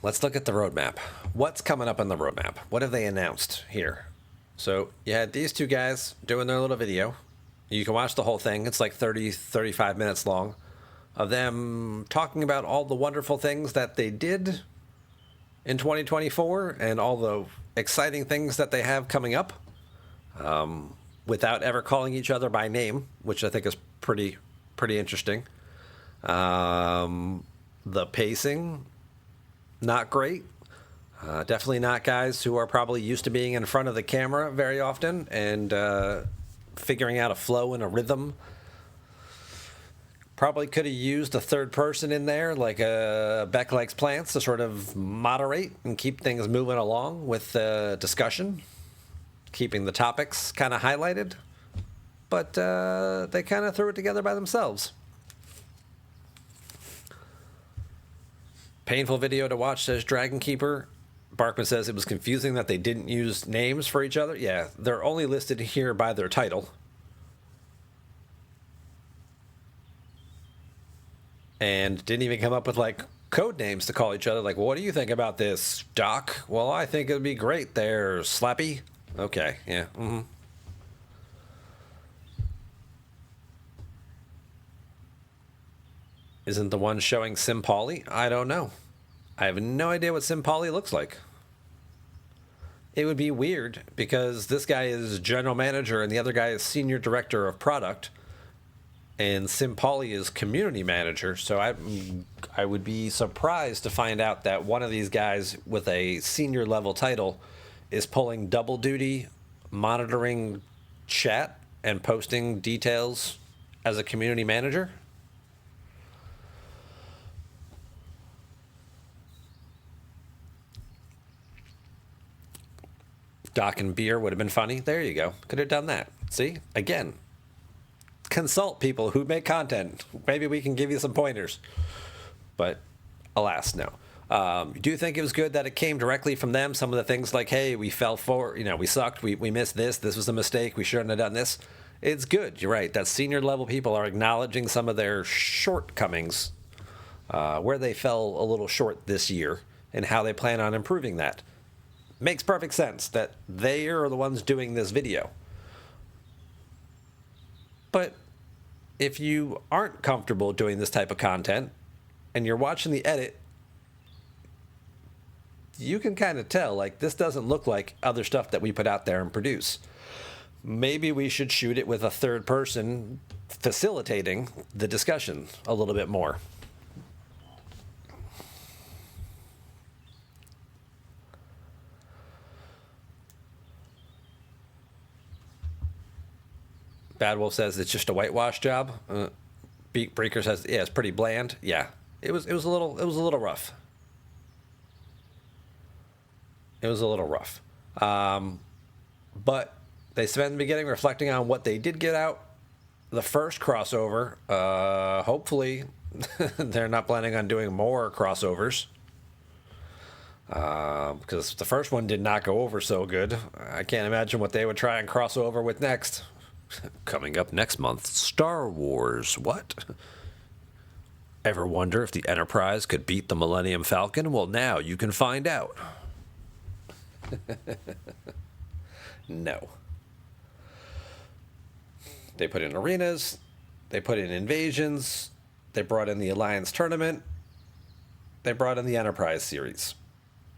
Let's look at the roadmap. What's coming up on the roadmap? What have they announced here? So you had these two guys doing their little video. You can watch the whole thing. It's like 30, 35 minutes long of them talking about all the wonderful things that they did in 2024 and all the exciting things that they have coming up, without ever calling each other by name, which I think is pretty interesting. The pacing, not great. Definitely not guys who are probably used to being in front of the camera very often and figuring out a flow and a rhythm. Probably could have used a third person in there, like Beck Likes Plants, to sort of moderate and keep things moving along with the discussion, keeping the topics kind of highlighted. But they kind of threw it together by themselves. Painful video to watch, says Dragon Keeper. Barkman says it was confusing that they didn't use names for each other. Yeah, they're only listed here by their title. And didn't even come up with like code names to call each other. Like, what do you think about this, Doc? Well, I think it'd be great there, Slappy. Okay, yeah. Mm-hmm. Isn't the one showing Simpoli? I don't know. I have no idea what Simpoli looks like. It would be weird because this guy is general manager and the other guy is senior director of product, and Simpoli is community manager. So I would be surprised to find out that one of these guys with a senior level title is pulling double duty, monitoring chat and posting details as a community manager. Doc and beer would have been funny. There you go. Could have done that. See? Again, consult people who make content. Maybe we can give you some pointers. But alas, no. Do you think it was good that it came directly from them? Some of the things like, hey, we fell for, we sucked. We missed this. This was a mistake. We shouldn't have done this. It's good. You're right. That senior level people are acknowledging some of their shortcomings, where they fell a little short this year and how they plan on improving that. Makes perfect sense that they are the ones doing this video. But if you aren't comfortable doing this type of content and you're watching the edit, you can kind of tell, like, this doesn't look like other stuff that we put out there and produce. Maybe we should shoot it with a third person facilitating the discussion a little bit more. Bad Wolf says it's just a whitewash job. Beat Breaker says, yeah, it's pretty bland. Yeah, it was a little rough. It was a little rough. But they spent the beginning reflecting on what they did get out. The first crossover. Hopefully, they're not planning on doing more crossovers. Because the first one did not go over so good. I can't imagine what they would try and cross over with next. Coming up next month, Star Wars. What? Ever wonder if the Enterprise could beat the Millennium Falcon? Well, now you can find out. No. They put in arenas. They put in invasions. They brought in the Alliance Tournament. They brought in the Enterprise series.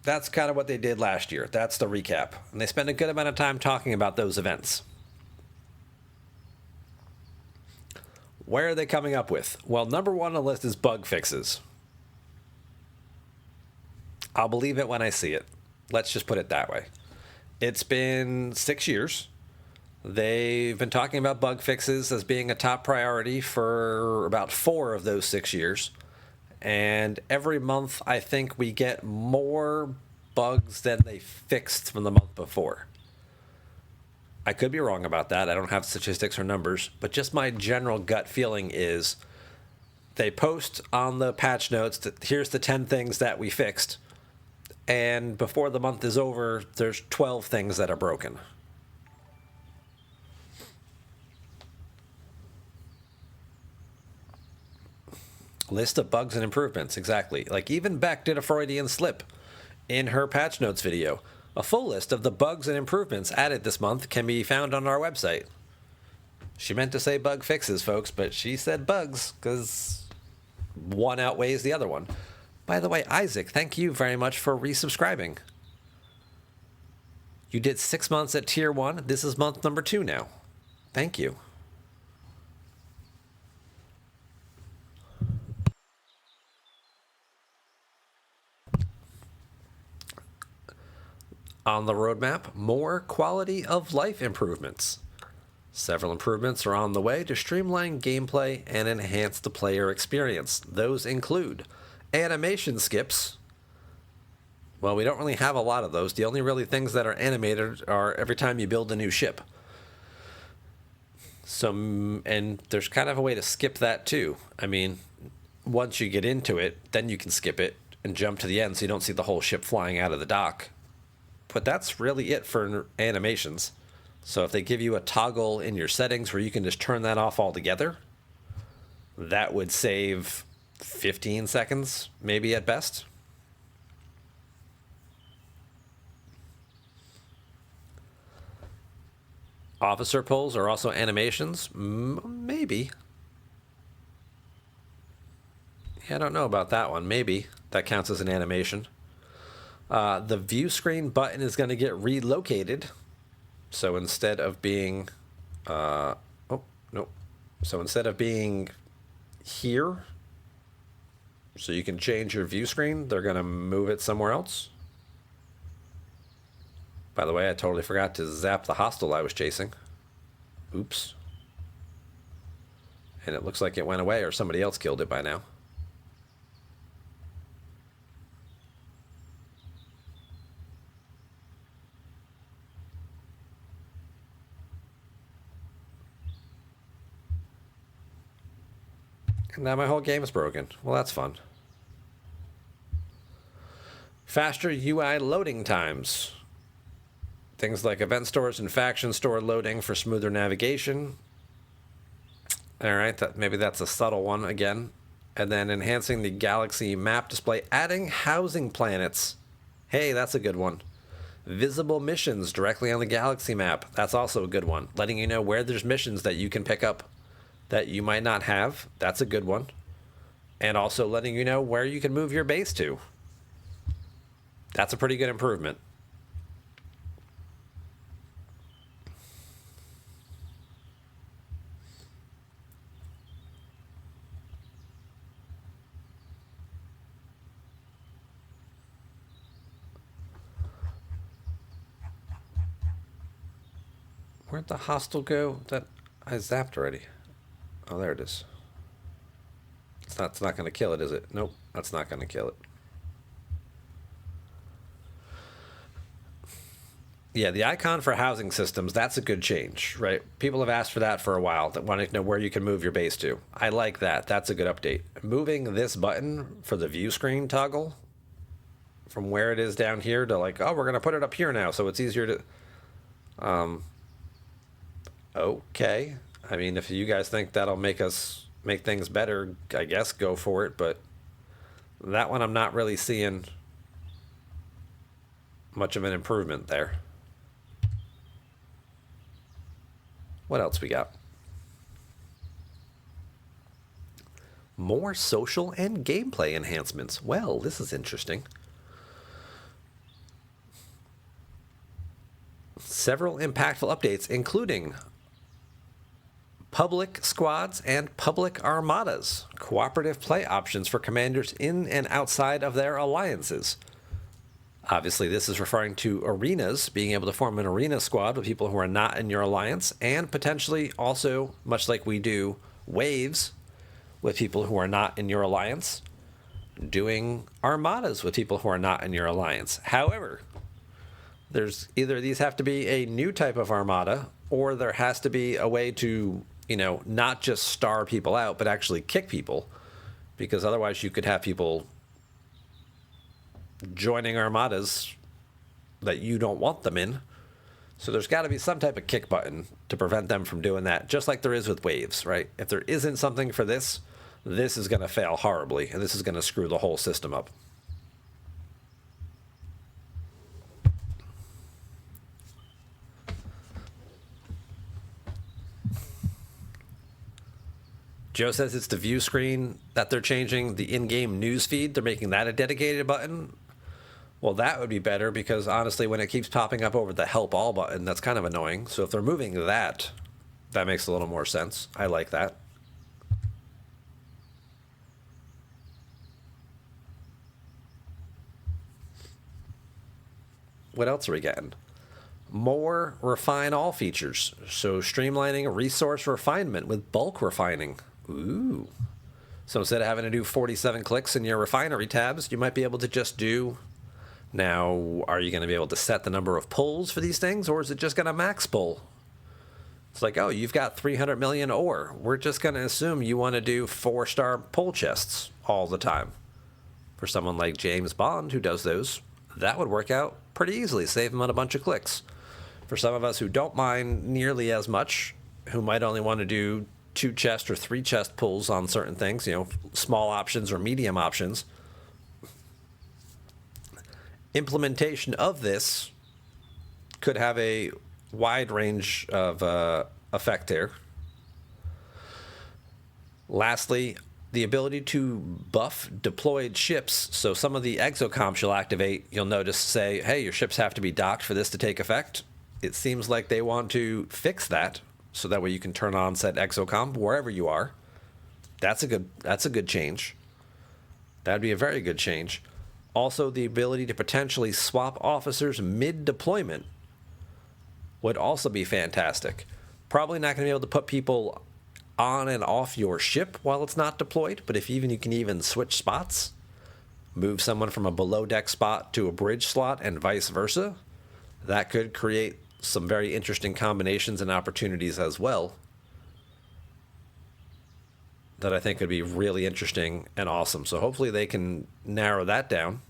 That's kind of what they did last year. That's the recap. And they spent a good amount of time talking about those events. Where are they coming up with? Well, number one on the list is bug fixes. I'll believe it when I see it. Let's just put it that way. It's been 6 years. They've been talking about bug fixes as being a top priority for about 4 of those 6 years. And every month, I think we get more bugs than they fixed from the month before. I could be wrong about that. I don't have statistics or numbers, but just my general gut feeling is they post on the patch notes that here's the 10 things that we fixed, and before the month is over, there's 12 things that are broken. List of bugs and improvements, exactly. Like even Beck did a Freudian slip in her patch notes video. A full list of the bugs and improvements added this month can be found on our website. She meant to say bug fixes, folks, but she said bugs because one outweighs the other one. By the way, Isaac, thank you very much for resubscribing. You did 6 months at tier 1. This is month number 2 now. Thank you. On the roadmap, more quality of life improvements. Several improvements are on the way to streamline gameplay and enhance the player experience. Those include animation skips. Well, we don't really have a lot of those. The only really things that are animated are every time you build a new ship. And there's kind of a way to skip that too. I mean, once you get into it, then you can skip it and jump to the end so you don't see the whole ship flying out of the dock. But that's really it for animations. So if they give you a toggle in your settings where you can just turn that off altogether, that would save 15 seconds, maybe at best. Officer pulls are also animations? Maybe. Yeah, I don't know about that one. Maybe that counts as an animation. The view screen button is going to get relocated. So instead of being, So instead of being here, so you can change your view screen, they're going to move it somewhere else. By the way, I totally forgot to zap the hostile I was chasing. Oops. And it looks like it went away or somebody else killed it by now. And now my whole game is broken. Well, that's fun. Faster UI loading times. Things like event stores and faction store loading for smoother navigation. All right, maybe that's a subtle one again. And then enhancing the galaxy map display, adding housing planets. Hey, that's a good one. Visible missions directly on the galaxy map. That's also a good one. Letting you know where there's missions that you can pick up that you might not have. That's a good one. And also letting you know where you can move your base to. That's a pretty good improvement. Where'd the hostile go that I zapped already? Oh, there it is. It's not going to kill it, is it? Nope, that's not going to kill it. Yeah, the icon for housing systems, that's a good change, right? People have asked for that for a while, that wanting to know where you can move your base to. I like that. That's a good update. Moving this button for the view screen toggle from where it is down here to like, oh, we're going to put it up here now so it's easier to... Okay. I mean, if you guys think that'll make things better, I guess go for it. But that one, I'm not really seeing much of an improvement there. What else we got? More social and gameplay enhancements. Well, this is interesting. Several impactful updates, including public squads and public armadas, cooperative play options for commanders in and outside of their alliances. Obviously, this is referring to arenas, being able to form an arena squad with people who are not in your alliance, and potentially also, much like we do, waves with people who are not in your alliance, doing armadas with people who are not in your alliance. However, there's either these have to be a new type of armada, or there has to be a way to, not just star people out, but actually kick people, because otherwise you could have people joining armadas that you don't want them in. So there's got to be some type of kick button to prevent them from doing that, just like there is with waves, right? If there isn't something for this, this is going to fail horribly, and this is going to screw the whole system up. Joe says it's the view screen that they're changing. The in-game news feed, they're making that a dedicated button. Well, that would be better because honestly, when it keeps popping up over the help all button, that's kind of annoying. So if they're moving that, that makes a little more sense. I like that. What else are we getting? More refine all features. So streamlining resource refinement with bulk refining. Ooh. So instead of having to do 47 clicks in your refinery tabs, you might be able to just do... Now, are you going to be able to set the number of pulls for these things, or is it just going to max pull? It's like, oh, you've got 300 million ore. We're just going to assume you want to do 4-star pull chests all the time. For someone like James Bond who does those, that would work out pretty easily, save him on a bunch of clicks. For some of us who don't mind nearly as much, who might only want to do 2 chest or 3 chest pulls on certain things, you know, small options or medium options, implementation of this could have a wide range of effect there. Lastly, the ability to buff deployed ships. So some of the exocomps you'll activate, you'll notice say, hey, your ships have to be docked for this to take effect. It seems like they want to fix that, so that way you can turn on said exocomp wherever you are. That's a good change. That'd be a very good change. Also, the ability to potentially swap officers mid-deployment would also be fantastic. Probably not going to be able to put people on and off your ship while it's not deployed, but if even you can even switch spots, move someone from a below deck spot to a bridge slot and vice versa, that could create some very interesting combinations and opportunities as well that I think would be really interesting and awesome. So hopefully they can narrow that down.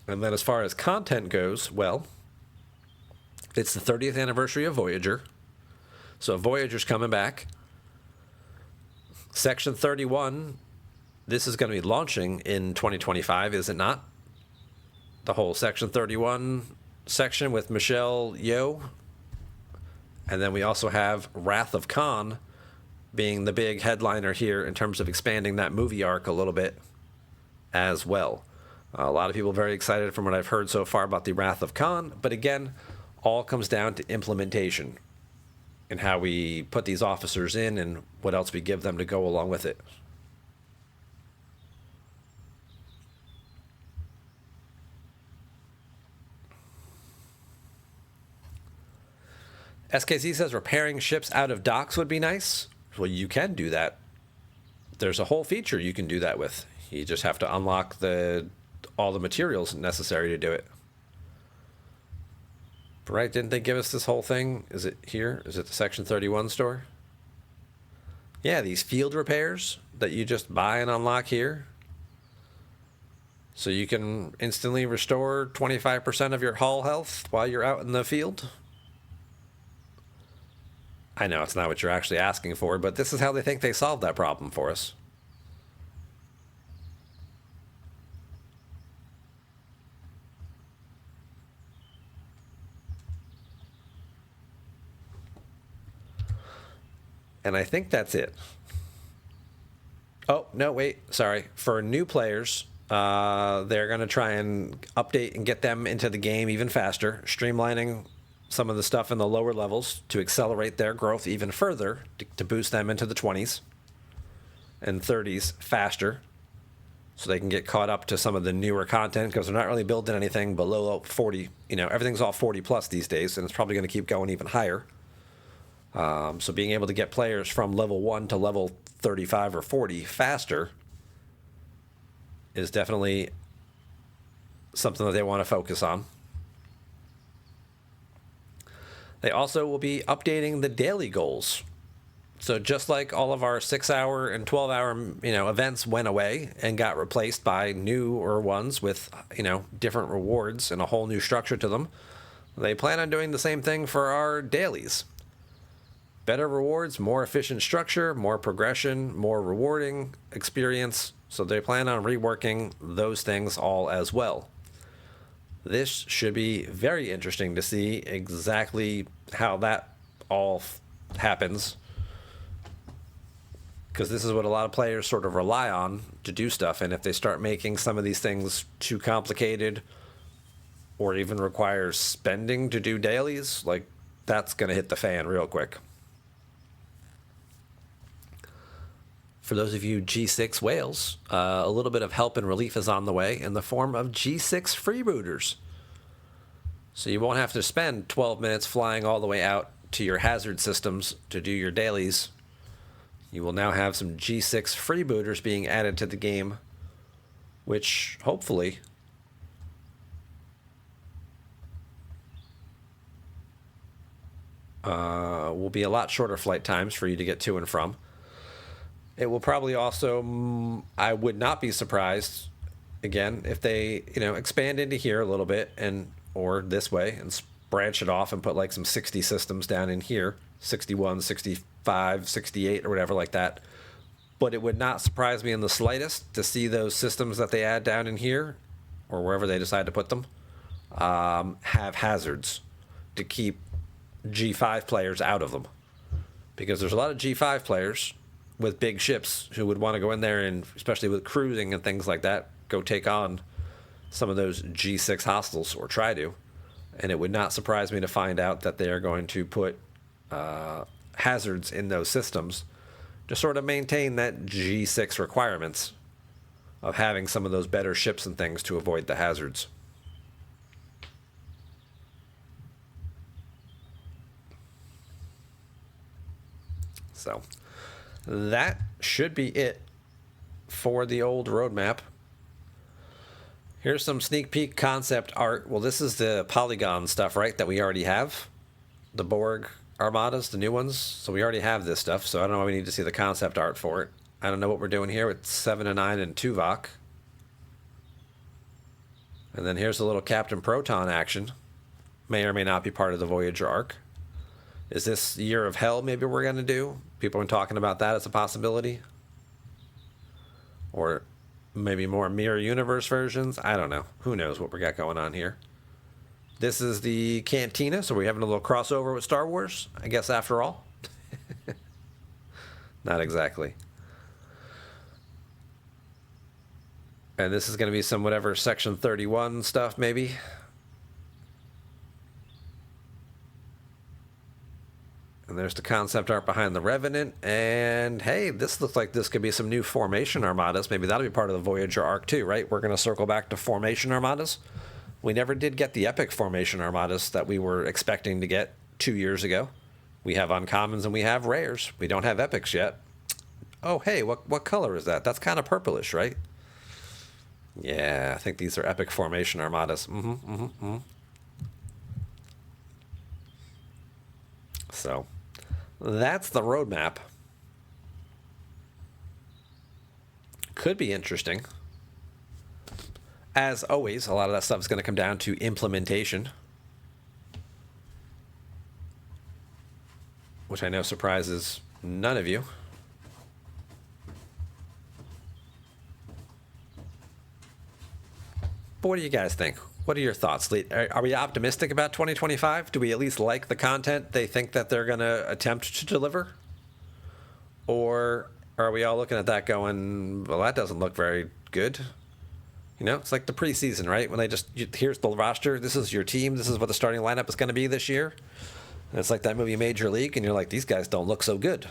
And then as far as content goes, well, it's the 30th anniversary of Voyager. So Voyager's coming back. Section 31, this is going to be launching in 2025, is it not? The whole Section 31 section with Michelle Yeoh. And then we also have Wrath of Khan being the big headliner here in terms of expanding that movie arc a little bit as well. A lot of people very excited from what I've heard so far about the Wrath of Khan. But again, all comes down to implementation and how we put these officers in and what else we give them to go along with it. SKZ says repairing ships out of docks would be nice. Well, you can do that. There's a whole feature you can do that with. You just have to unlock all the materials necessary to do it. Right? Didn't they give us this whole thing? Is it here? Is it the Section 31 store? Yeah, these field repairs that you just buy and unlock here. So you can instantly restore 25% of your hull health while you're out in the field. I know it's not what you're actually asking for, but this is how they think they solved that problem for us. And I think that's it. Oh, no, wait, sorry. For new players, they're going to try and update and get them into the game even faster, streamlining some of the stuff in the lower levels to accelerate their growth even further, to boost them into the 20s and 30s faster, so they can get caught up to some of the newer content, because they're not really building anything below 40. You know, everything's all 40 plus these days, and it's probably going to keep going even higher. So being able to get players from level 1 to level 35 or 40 faster is definitely something that they want to focus on. They also will be updating the daily goals. So just like all of our 6-hour and 12-hour, events went away and got replaced by newer ones with, different rewards and a whole new structure to them, they plan on doing the same thing for our dailies. better rewards, more efficient structure, more progression, more rewarding experience. So they plan on reworking those things all as well. This should be very interesting to see exactly how that all happens, because this is what a lot of players sort of rely on to do stuff. And if they start making some of these things too complicated or even require spending to do dailies, like, that's going to hit the fan real quick. For those of you G6 whales, a little bit of help and relief is on the way in the form of G6 freebooters. So you won't have to spend 12 minutes flying all the way out to your hazard systems to do your dailies. You will now have some G6 freebooters being added to the game, which hopefully will be a lot shorter flight times for you to get to and from. It will probably also, I would not be surprised, again, if they, expand into here a little bit or this way and branch it off and put like some 60 systems down in here, 61, 65, 68 or whatever like that. But it would not surprise me in the slightest to see those systems that they add down in here or wherever they decide to put them have hazards to keep G5 players out of them. Because there's a lot of G5 players with big ships who would want to go in there and, especially with cruising and things like that, go take on some of those G6 hostiles, or try to. And it would not surprise me to find out that they are going to put hazards in those systems to sort of maintain that G6 requirements of having some of those better ships and things to avoid the hazards. So that should be it for the old roadmap. Here's some sneak peek concept art. Well, this is the polygon stuff, right, that we already have. The Borg armadas, the new ones. So we already have this stuff, so I don't know why we need to see the concept art for it. I don't know what we're doing here with 7 and 9 and Tuvok. And then here's a little Captain Proton action. May or may not be part of the Voyager arc. Is this Year of Hell maybe we're going to do? People have been talking about that as a possibility. Or maybe more mirror universe versions. I don't know. Who knows what we got going on here. This is the Cantina, so we're having a little crossover with Star Wars, I guess, after all. Not exactly. And this is going to be some whatever Section 31 stuff, maybe. And there's the concept art behind the Revenant. And hey, this looks like this could be some new Formation Armadas. Maybe that'll be part of the Voyager arc too, right? We're going to circle back to Formation Armadas. We never did get the epic Formation Armadas that we were expecting to get 2 years ago. We have uncommons and we have rares. We don't have epics yet. Oh, hey, what color is that? That's kind of purplish, right? Yeah, I think these are epic Formation Armadas. So that's the roadmap. Could be interesting. As always, a lot of that stuff is going to come down to implementation, which I know surprises none of you. But what do you guys think? What are your thoughts? Are we optimistic about 2025? Do we at least like the content they think that they're going to attempt to deliver? Or are we all looking at that going, well, that doesn't look very good? You know, it's like the preseason, right? When they just, here's the roster, this is your team, this is what the starting lineup is going to be this year. And it's like that movie Major League, and you're like, these guys don't look so good.